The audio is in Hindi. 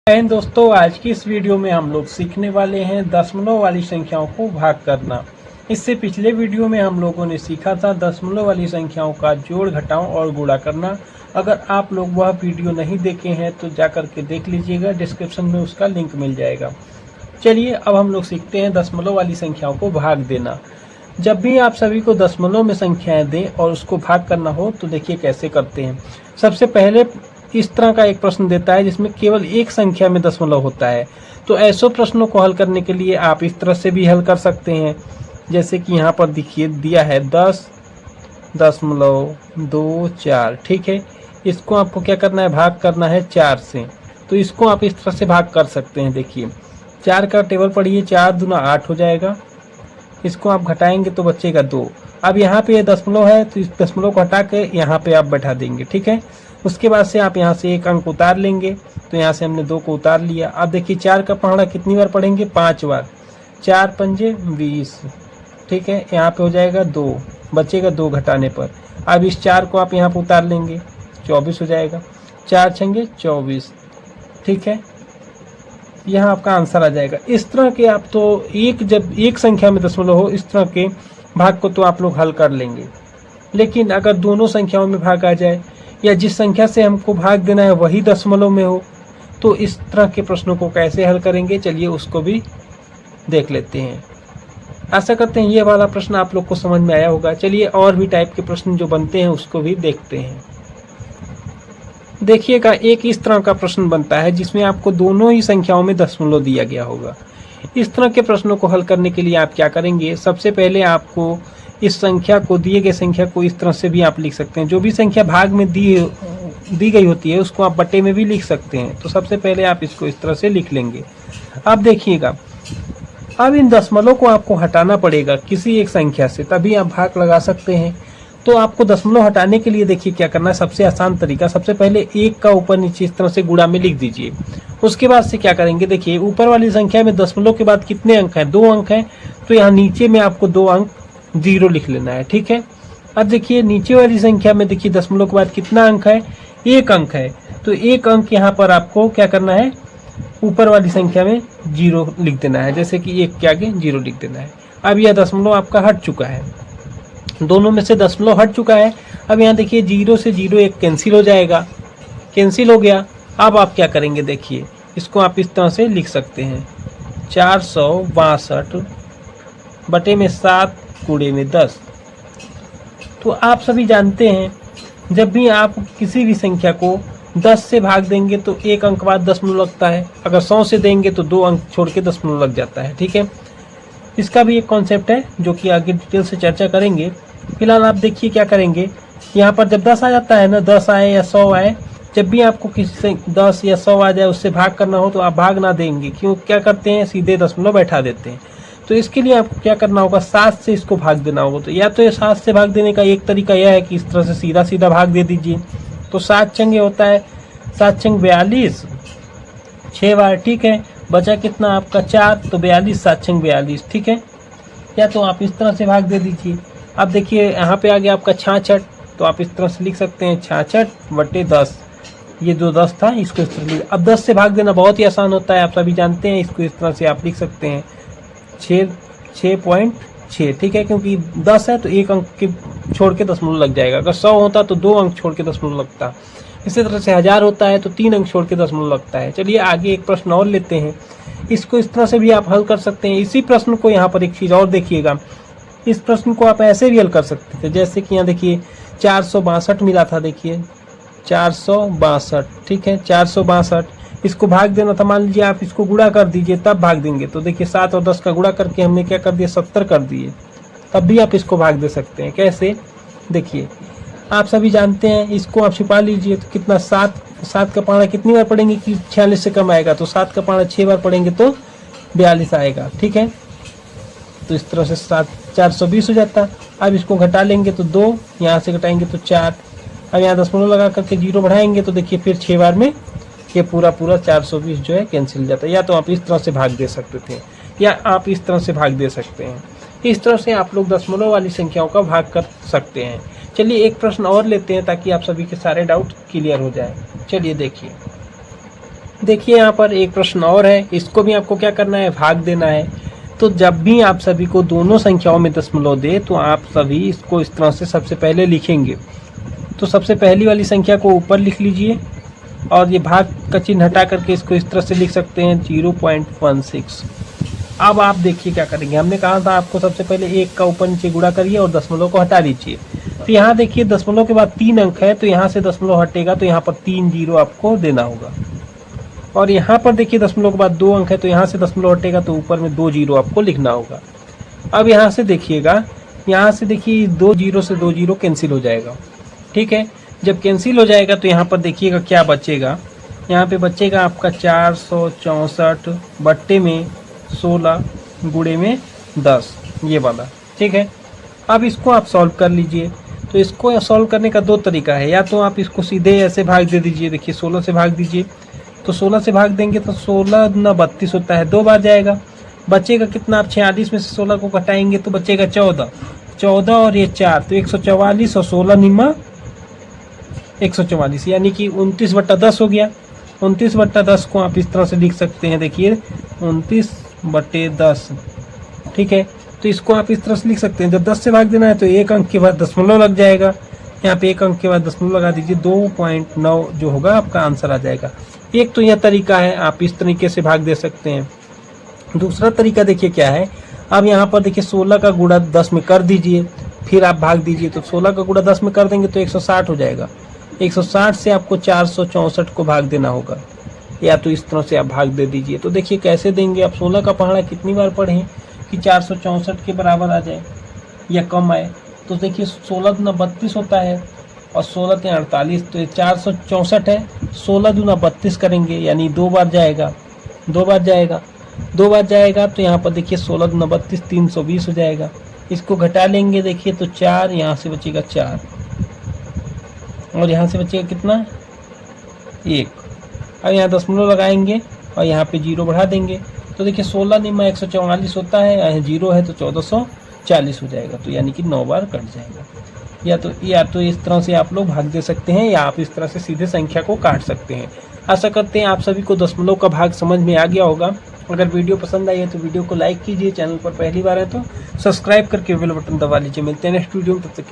दोस्तों, आज की इस वीडियो में हम लोग सीखने वाले हैं दशमलव वाली संख्याओं को भाग करना। इससे पिछले वीडियो में हम लोगों ने सीखा था दशमलव वाली संख्याओं का जोड़, घटाव और गुणा करना। अगर आप लोग वह वीडियो नहीं देखे हैं तो जाकर के देख लीजिएगा, डिस्क्रिप्शन में उसका लिंक मिल जाएगा। चलिए अब हम लोग सीखते हैं दशमलव वाली संख्याओं को भाग देना। जब भी आप सभी को दशमलव में संख्याएं दें और उसको भाग करना हो तो देखिए कैसे करते हैं। सबसे पहले इस तरह का एक प्रश्न देता है जिसमें केवल एक संख्या में दशमलव होता है, तो ऐसे प्रश्नों को हल करने के लिए आप इस तरह से भी हल कर सकते हैं। जैसे कि यहाँ पर देखिए दिया है 10.24, ठीक है। इसको आपको क्या करना है, भाग करना है 4 से। तो इसको आप इस तरह से भाग कर सकते हैं। देखिए 4 का टेबल पढ़िए, 4 दूना 8 हो जाएगा। इसको आप घटाएंगे तो बचेगा 2। अब यहाँ पे ये दशमलव है तो इस दशमलव को हटा के यहाँ पे आप बैठा देंगे, ठीक है। उसके बाद से आप यहाँ से एक अंक उतार लेंगे, तो यहाँ से हमने 2 को उतार लिया। अब देखिए 4 का पहाड़ा कितनी बार पढ़ेंगे, 5 बार। 4 पंजे 20, ठीक है। यहाँ पे हो जाएगा 2, बचेगा 2 घटाने पर। अब इस 4 को आप यहाँ पर उतार लेंगे, 24 हो जाएगा। 4 छंगे 24, ठीक है। यहाँ आपका आंसर आ जाएगा। इस तरह के आप तो जब एक संख्या में दशमलव हो, इस तरह के भाग को तो आप लोग हल कर लेंगे। लेकिन अगर दोनों संख्याओं में भाग आ जाए या जिस संख्या से हमको भाग देना है वही दशमलव में हो, तो इस तरह के प्रश्नों को कैसे हल करेंगे, चलिए उसको भी देख लेते हैं। आशा करते हैं ये वाला प्रश्न आप लोग को समझ में आया होगा। चलिए और भी टाइप के प्रश्न जो बनते हैं उसको भी देखते हैं। देखिएगा एक इस तरह का प्रश्न बनता है जिसमें आपको दोनों ही संख्याओं में दशमलव दिया गया होगा। इस तरह के प्रश्नों को हल करने के लिए आप क्या करेंगे, सबसे पहले आपको इस संख्या को, दिए गए संख्या को इस तरह से भी आप लिख सकते हैं। जो भी संख्या भाग में दी गई होती है उसको आप बट्टे में भी लिख सकते हैं। तो सबसे पहले आप इसको इस तरह से लिख लेंगे। अब देखिएगा, अब इन दशमलव को आपको हटाना पड़ेगा किसी एक संख्या से, तभी आप भाग लगा सकते हैं। तो आपको दशमलव हटाने के लिए देखिए क्या करना है, सबसे आसान तरीका, सबसे पहले 1 का ऊपर नीचे इस तरह से गुणा में लिख दीजिए। उसके बाद से क्या करेंगे, देखिए ऊपर वाली संख्या में दशमलव के बाद कितने अंक हैं, 2 अंक हैं। तो यहाँ नीचे में आपको 2 अंक 0 लिख लेना है, ठीक है। अब देखिए नीचे वाली संख्या में देखिए दशमलव के बाद कितना अंक है, 1 अंक है। तो 1 अंक यहाँ पर आपको क्या करना है, ऊपर वाली संख्या में 0 लिख देना है। जैसे कि 1 के आगे 0 लिख देना है। अब यह दशमलव आपका हट चुका है, दोनों में से दशमलव हट चुका है। अब यहाँ देखिए 0 से 0 1 कैंसिल हो जाएगा, कैंसिल हो गया। अब आप क्या करेंगे, देखिए इसको आप इस तरह से लिख सकते हैं, 462 बटे में 7 गुणे में 10। तो आप सभी जानते हैं जब भी आप किसी भी संख्या को 10 से भाग देंगे तो 1 अंक बाद दशमलव लगता है। अगर 100 से देंगे तो 2 अंक छोड़ के दशमलव लग जाता है, ठीक है। इसका भी एक कॉन्सेप्ट है जो कि आगे डिटेल से चर्चा करेंगे। फिलहाल आप देखिए क्या करेंगे, यहाँ पर जब 10 आ जाता है ना, 10 आए या 100 आए, जब भी आपको किसी से 10 या 100 आ जाए उससे भाग करना हो तो आप भाग ना देंगे, क्यों, क्या करते हैं, सीधे दशमलव बैठा देते हैं। तो इसके लिए आपको क्या करना होगा, 7 से इसको भाग देना होगा। तो या तो ये 7 से भाग देने का एक तरीका यह है कि इस तरह से सीधा सीधा भाग दे दीजिए। तो 7 छंगे होता है, 7 छंग 42, 6 बार, ठीक है। बचा कितना आपका 4, तो 42, 7 छंग 42, ठीक है। या तो आप इस तरह से भाग दे दीजिए। अब देखिए यहाँ पे आ गया आपका 66, तो आप इस तरह से लिख सकते हैं 66 बटे 10। ये जो 10 था इसको इस तरह लिख। अब 10 से भाग देना बहुत ही आसान होता है, आप सभी जानते हैं। इसको इस तरह से आप लिख सकते हैं 6.6, ठीक है। क्योंकि 10 है तो 1 अंक के छोड़ के दशमलव लग जाएगा। अगर 100 होता तो 2 अंक छोड़ के दशमलव लगता। इसी तरह से 1000 होता है तो 3 अंक छोड़ के दशमलव लगता है। चलिए आगे एक प्रश्न और लेते हैं, इसको इस तरह से भी आप हल कर सकते हैं। इसी प्रश्न को यहाँ पर एक चीज़ और देखिएगा, इस प्रश्न को आप ऐसे भी हल कर सकते थे। जैसे कि यहाँ देखिए 462 मिला था, देखिए 462, ठीक है। 462 इसको भाग देना था, मान लीजिए आप इसको गुणा कर दीजिए तब भाग देंगे। तो देखिए 7 और 10 का गुणा करके हमने क्या कर दिया, 70 कर दिए, तब भी आप इसको भाग दे सकते हैं। कैसे, देखिए आप सभी जानते हैं, इसको आप छिपा लीजिए तो कितना, 7 का पहाड़ा कितनी बार पढ़ेंगे कि 46 से कम आएगा। तो 7 का पहाड़ा 6 बार पढ़ेंगे तो 42 आएगा, ठीक है। तो इस तरह से 7 420 हो जाता। अब इसको घटा लेंगे तो 2, यहाँ से घटाएंगे तो 4। अब यहाँ दशमलव लगा करके 0 बढ़ाएंगे तो देखिए फिर 6 बार में ये पूरा 420 जो है कैंसिल हो जाता है। या तो आप इस तरह से भाग दे सकते थे या आप इस तरह से भाग दे सकते हैं। इस तरह से आप लोग दशमलव वाली संख्याओं का भाग कर सकते हैं। चलिए एक प्रश्न और लेते हैं ताकि आप सभी के सारे डाउट क्लियर हो जाए। चलिए देखिए, देखिए यहाँ पर एक प्रश्न और है, इसको भी आपको क्या करना है, भाग देना है। तो जब भी आप सभी को दोनों संख्याओं में दशमलव दे तो आप सभी इसको इस तरह से सबसे पहले लिखेंगे। तो सबसे पहली वाली संख्या को ऊपर लिख लीजिए और ये भाग का चिन्ह हटा करके इसको इस तरह से लिख सकते हैं 0.16। अब आप देखिए क्या करेंगे, हमने कहा था आपको सबसे पहले एक का ऊपर नीचे गुणा करिए और दशमलव को हटा दीजिए। तो यहाँ देखिए दशमलव के बाद 3 अंक है, तो यहाँ से दशमलव हटेगा तो यहाँ पर 3 जीरो आपको देना होगा। और यहाँ पर देखिए दशमलव के बाद 2 अंक है, तो यहाँ से दशमलव हटेगा तो ऊपर में 2 जीरो आपको लिखना होगा। अब यहाँ से देखिएगा, यहाँ से देखिए 2 जीरो से 2 जीरो कैंसिल हो जाएगा। ठीक है, जब कैंसिल हो जाएगा तो यहाँ पर देखिएगा क्या बचेगा, यहाँ पे बचेगा आपका 464 बट्टे में 16 गुणे में 10, ये वाला। ठीक है, अब इसको आप सॉल्व कर लीजिए। तो इसको सॉल्व करने का 2 तरीका है, या तो आप इसको सीधे ऐसे भाग दे दीजिए, देखिए 16 से भाग दीजिए। तो 16 से भाग देंगे तो 16 दूना 32 होता है, 2 बार जाएगा। बचेगा कितना, आप 46 में से 16 को घटाएंगे तो बचेगा 14 और ये 4, तो 144 और 16 निम्मा 144, यानी कि 29/10 हो गया। 29/10 को आप इस तरह से लिख सकते हैं, देखिए 29/10। ठीक है, तो इसको आप इस तरह से लिख सकते हैं। जब 10 से भाग देना है तो 1 अंक के बाद दशमलव लग जाएगा, यहाँ पे 1 अंक के बाद दशमलव लगा दीजिए, 2.9 जो होगा आपका आंसर आ जाएगा। एक तो यह तरीका है, आप इस तरीके से भाग दे सकते हैं। दूसरा तरीका देखिए क्या है, अब यहाँ पर देखिए 16 का गुणा 10 में कर दीजिए, फिर आप भाग दीजिए। तो 16 का गुणा 10 में कर देंगे तो 160 हो जाएगा। 160 से आपको 464 को भाग देना होगा, या तो इस तरह से आप भाग दे दीजिए। तो देखिए कैसे देंगे, आप 16 का पहाड़ा कितनी बार पढ़े हैं कि 464 के बराबर आ जाए या कम आए। तो देखिए 16 दूना 32 होता है और 16 3 48, तो ये 464 है। 16 दूना 32 करेंगे यानी 2 बार जाएगा, 2 बार जाएगा, 2 बार जाएगा। तो यहाँ पर देखिए 16 दूना 32 320 हो जाएगा। इसको घटा लेंगे, देखिए तो 4, यहाँ से बचेगा 4 और यहाँ से बचेगा कितना, 1। अब यहाँ दशमलव लगाएंगे और यहाँ पे 0 बढ़ा देंगे। तो देखिए 16 निम्मा 144 होता है, यहाँ 0 है तो 1440 हो जाएगा। तो यानी कि 9 बार कट जाएगा। या तो इस तरह से आप लोग भाग दे सकते हैं, या आप इस तरह से सीधे संख्या को काट सकते हैं। आशा करते हैं आप सभी को दशमलव का भाग समझ में आ गया होगा। अगर वीडियो पसंद आई है तो वीडियो को लाइक कीजिए, चैनल पर पहली बार है तो सब्सक्राइब करके बेल बटन दबा लीजिए। मिलते हैं नेक्स्ट वीडियो में, तब तक